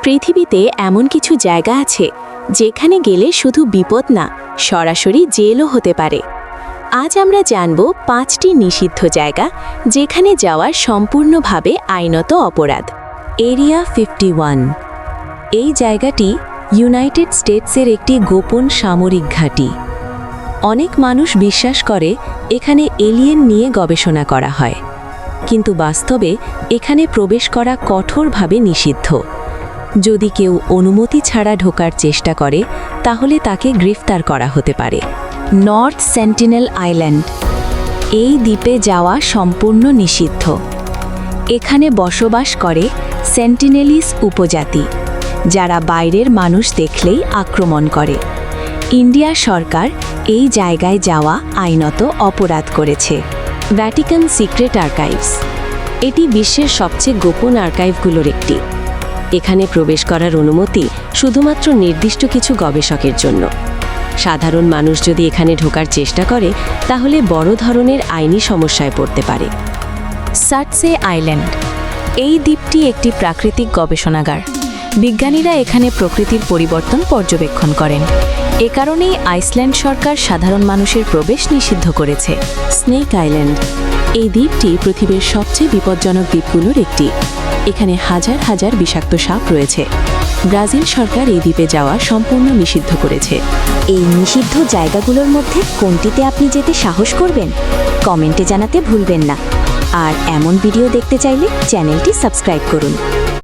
পৃথিবীতে এমন কিছু জায়গা আছে যেখানে গেলে শুধু বিপদ না, সরাসরি জেলও হতে পারে। আজ আমরা জানব 5টি নিষিদ্ধ জায়গা যেখানে যাওয়া সম্পূর্ণভাবে আইনত অপরাধ। এরিয়া 51। এই জায়গাটি ইউনাইটেড স্টেটসের একটি গোপন সামরিক ঘাঁটি। অনেক মানুষ বিশ্বাস করে এখানে এলিয়েন নিয়ে গবেষণা করা হয়, কিন্তু বাস্তবে এখানে প্রবেশ করা কঠোরভাবে নিষিদ্ধ। যদি কেউ অনুমতি ছাড়া ঢোকার চেষ্টা করে তাহলে তাকে গ্রেফতার করা হতে পারে। North sentinel island. এই দ্বীপে যাওয়া সম্পূর্ণ নিষিদ্ধ। এখানে বসবাস করে সেন্টিনেলিস উপজাতি, যারা বাইরের মানুষ দেখলেই আক্রমণ করে। ইন্ডিয়া সরকার এই জায়গায় যাওয়া আইনত অপরাধ করেছে। Vatican secret archives. এটি বিশ্বের সবচেয়ে গোপন আর্কাইভগুলোর একটি। এখানে প্রবেশ করার অনুমতি শুধুমাত্র নির্দিষ্ট কিছু গবেষকের জন্য। সাধারণ মানুষ যদি এখানে ঢোকার চেষ্টা করে তাহলে বড় ধরনের আইনি সমস্যায় পড়তে পারে। সার্টসে আইল্যান্ড। এই দ্বীপটি একটি প্রাকৃতিক গবেষণাগার। বিজ্ঞানীরা এখানে প্রকৃতির পরিবর্তন পর্যবেক্ষণ করেন। এ কারণেই আইসল্যান্ড সরকার সাধারণ মানুষের প্রবেশ নিষিদ্ধ করেছে। Snake island. এই দ্বীপটি পৃথিবীর সবচেয়ে বিপজ্জনক দ্বীপগুলোর একটি। এখানে হাজার হাজার বিষাক্ত সাপ রয়েছে। ব্রাজিল সরকার এই দ্বীপে যাওয়া সম্পূর্ণ নিষিদ্ধ করেছে। এই নিষিদ্ধ জায়গাগুলোর মধ্যে কোনটিতে আপনি যেতে সাহস করবেন? কমেন্টে জানাতে ভুলবেন না। আর এমন ভিডিও দেখতে চাইলে চ্যানেলটি সাবস্ক্রাইব করুন।